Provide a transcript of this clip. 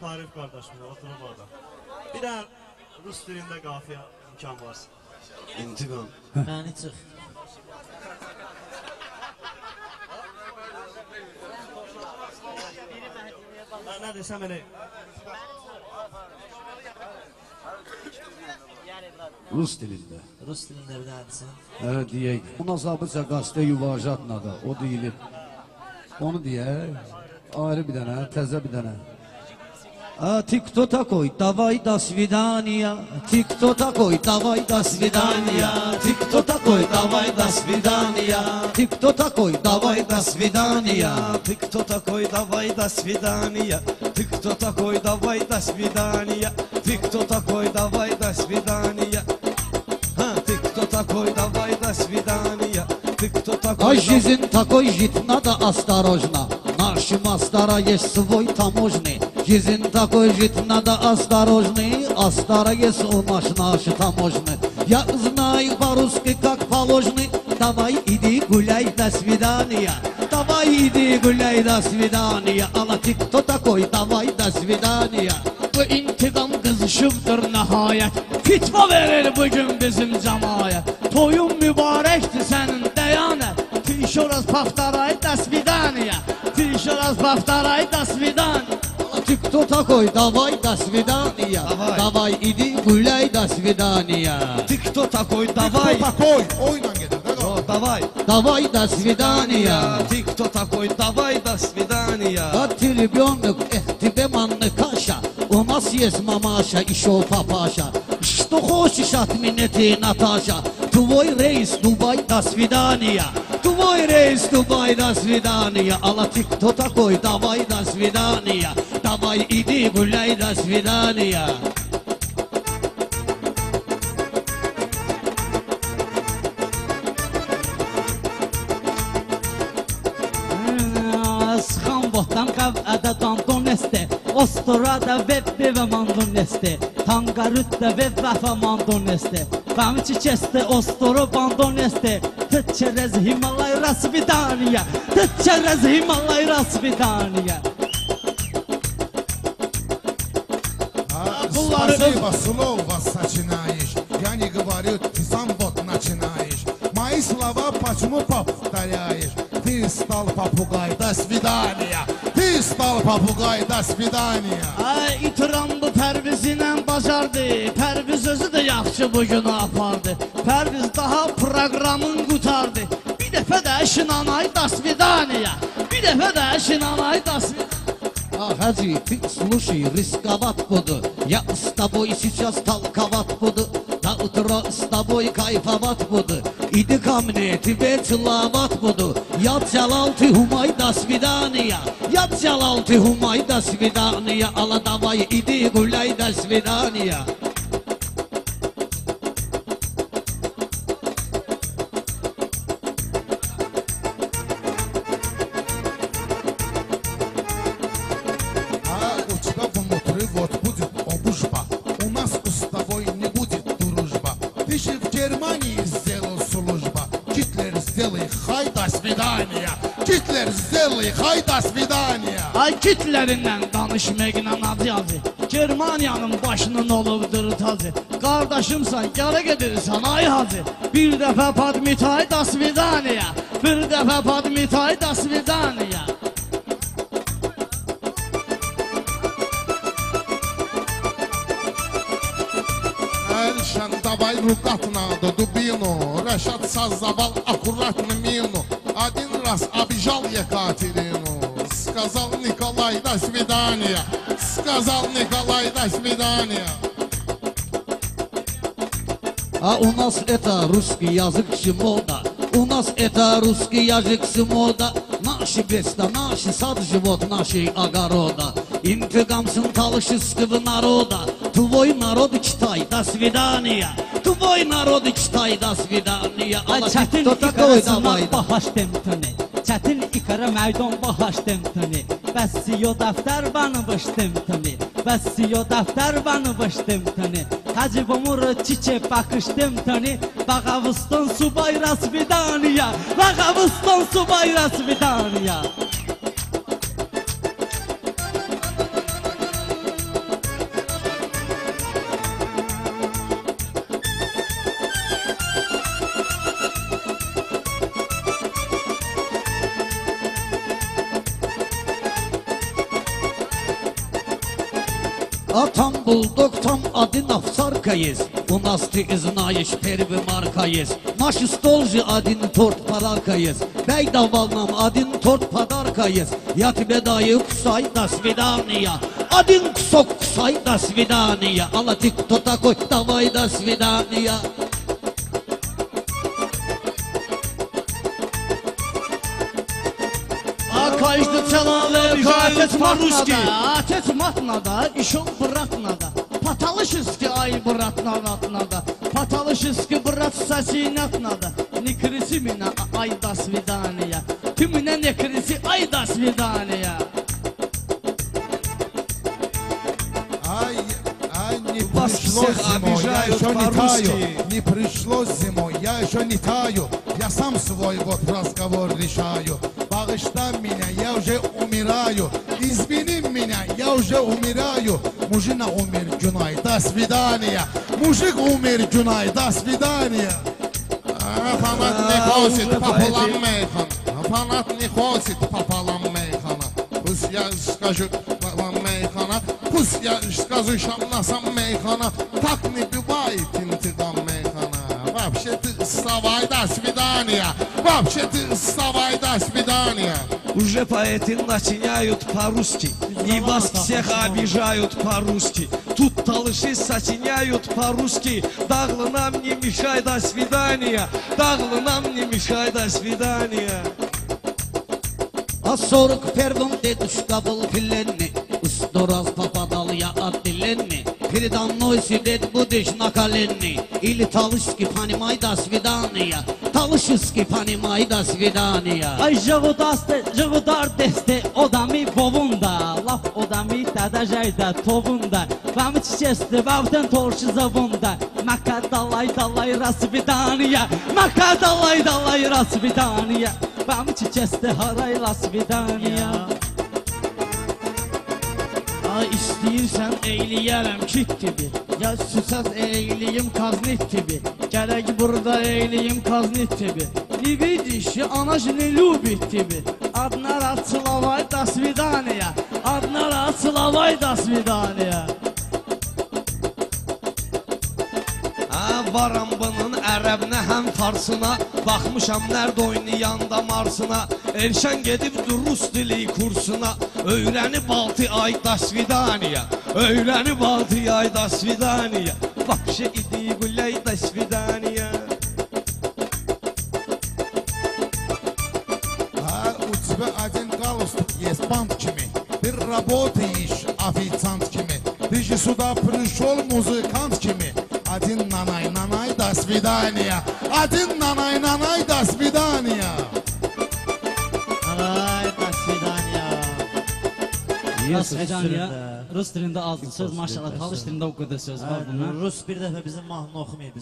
Tarif qardaşımla oturub orada. Bir də rus dilində qafiyə imkan varsa. İntiqam. Məni çıx. Nə desəm elə. Rus dilində. Rus dilində bir dənisin. Evet diyeyim. Ona sabırsa gazete yuvajatla da o değilim. Onu diyeyim. Ayrı bir tane, teze bir tane. Tik-то такой, давай до свидания. Tik-то такой, давай до свидания. Tik-то такой, давай до свидания. Tik-то такой, давай до свидания. Tik-то такой, давай до свидания. Tik-то такой, давай до свидания. Tik-то такой, давай до свидания. Tik-то такой, давай до свидания. Tik-то такой. А жизнь такой жить надо осторожно. Нашим стара есть свой таможный. Жизнь такой жить надо осторожный. А стара есть у наш таможный. Я знаю по-русски как положено. Давай иди гуляй, до свидания. Давай иди гуляй, до свидания. Ала ты кто такой? Давай до свидания. Bu intikam kızışıbdır nəhayət. Fitva verir bugün bizim cəmayət. Toyun mübarəkdir sənin dəyanət. Еще раз повторяй, до свидания. Еще раз повторяй, до свидания. Ты кто такой? Давай до свидания. Давай иди гуляй, до свидания. Ты кто такой? Давай. Кто такой? Oynan gelir. Давай. Давай до свидания. Ты кто такой? Давай до свидания. А ты ребенок, тебе манна каша. У нас есть мамаша, еще папаша. Что хочешь от меня ты, Наташа? Твой рейс, Дубай, до свидания. Твой рейс, Дубай, до свидания. Алла, ты кто такой? Давай, до свидания. Давай, иди гуляй, до свидания. Sıxan botdan qəvədə dandon este. Ostorada vebbi və mandon este. Tangarütdə veb vəfə mandon este. Bəmiçi keste ostoro bandon este. Tçerez Himalay rasvidaniya. Tçerez Himalay rasvidaniya. Спасибо, слово сочинаешь. Я не говорю, ты сам вот начинаешь. Мои слова почему повторяешь? Ты стал попугай, до свидания. Ты стал попугай, до свидания. Ay itiramdı Pərvizinə bacardı. Pərviz özü də yaxşı bugünü apardı. Pərviz daha proqramın qutardı. Bir dəfə də şinanay, до свидания. Bir dəfə də şinanay, до свидания. Хаджи, ты слушай, рисковат буду. Я с тобой сейчас толковать буду. До утра с тобой кайфовать буду. Иди ко мне, тебе целовать буду. Я Джалал, ты Хумай, до свидания. Я Джалал, ты Хумай, до свидания. Алла, давай, иди гуляй, до свидания. Вот будет обужба. У нас с тобой не будет дружба. Ты же в Германии сделал служба. Гитлер, сделай хай, до свидания. Гитлер, сделай хай, до свидания. Ay Hitler'indən danışmaqla acı. Germaniyanın başının olubdur tazı. Qardaşımsan, gələ gedirsən ay hacı. Bir dəfə padmitay, до свидания. Bir dəfə padmitay, до свидания. Эльшан, давай рукатно до дубину. Решат создавал аккуратно мину. Один раз обижал Екатерину. Сказал Николай, до свидания. Сказал Николай, до свидания. А у нас это русский язык мода. У нас это русский язык мода. Наши места, наш сад, живот нашей огорода. Интигам сын талшистого народа. Твой народ читай, до свидания. Твой народ читай, до свидания. Ay çətin iqarasından baxaşdım təni. Çətin iqara məydon baxaşdım təni. Bəssiyo dəftər bana başdım təni. Bəssiyo dəftər bana başdım təni. Hacibomur çiçe bakışdım təni. Bağavustan subay rasvidaniya. Bağavustan subay rasvidaniya. А там булдок, там один овцарка есть. У нас ты знаешь, первый марка есть. Наш стол же один торт подарка есть. Дай давал нам один торт подарка есть. Я тебе даю кусай, до свидания. Один кусок кусай, до свидания. Алла, ты кто такой? Давай, до свидания. Каждый человек Отец по-русски. Отец мат надо, еще брат надо. По-талышески, ай, брат надо. По-талышески, брат, сосинат надо. Не кричи меня, ай, до свидания. Ты меня не кричи, ай, до свидания. Не Вас пришло всех зимой, я обижают еще не по-русски. таю. Не пришло зимой, я еще не таю. Я сам свой вот разговор решаю. Bağışla меня, я уже умираю. Извини меня, я уже умираю. Мужчина умер, Günay, до свидания. Мужик умер, Günay, до свидания. Fanat ne хочет, papalan meyhan. Fanat не хочет, papalan meyhana. Pus ya скажу meyhana. Pus ya скажу шамнасам meyhana. Так не бывает интигам meyhana. Вообще ты вставай, до свидания. Вообще ты вставай, до свидания. Уже поэты начиняют по-русски. И вас всех обижают по-русски. Тут талыши сочиняют по-русски. Дагла нам не мешай, до свидания. Дагла нам не мешай, до свидания. А 41-м дедушка был пленный. Сто раз попадал я отделенный. Передо мной сидит будешь на колени. Или талышки, понимай, до свидания. Talışıski panimay, до свидания. Ay jığudar deste odami bovunda. Laf odami tədəcəydə tovunda. Vamı çiçesti vavdən torşu zavunda. Maka dalay rasvidaniya. Maka dalay rasvidaniya. Vamı çiçesti haray rasvidaniya. Ay istəyirsən eyləyərəm kit gibi. Ya süsəz eyləyim kaznit gibi. Gərək burada eyləyim kaznit gibi. Не видишь, она же не любит тебе. Одна раз целовай, до свидания. Одна раз целовай, до свидания. Varam bunun ərəbinə həm farsına. Baxmışam nərdə oynayanda marsına. Erşən gedibdir rus dili kursuna. Öyrənib 6 ay, до свидания. Öyrənib 6 ay, до свидания. Вообще иди гуляй, до свидания. У тебя один галстук есть, бант kimi. Ты работаешь официант kimi. Ты же сюда пришел музыкант kimi. Один нанай, до свидания. Один нанай, до свидания. Ay, до свидания. До свидaniya. Rus dilində azdı söz, maşallah. Talış dilində o qədər söz var bunlar. Rus bir dəfə bizim mahnını oxumayıb.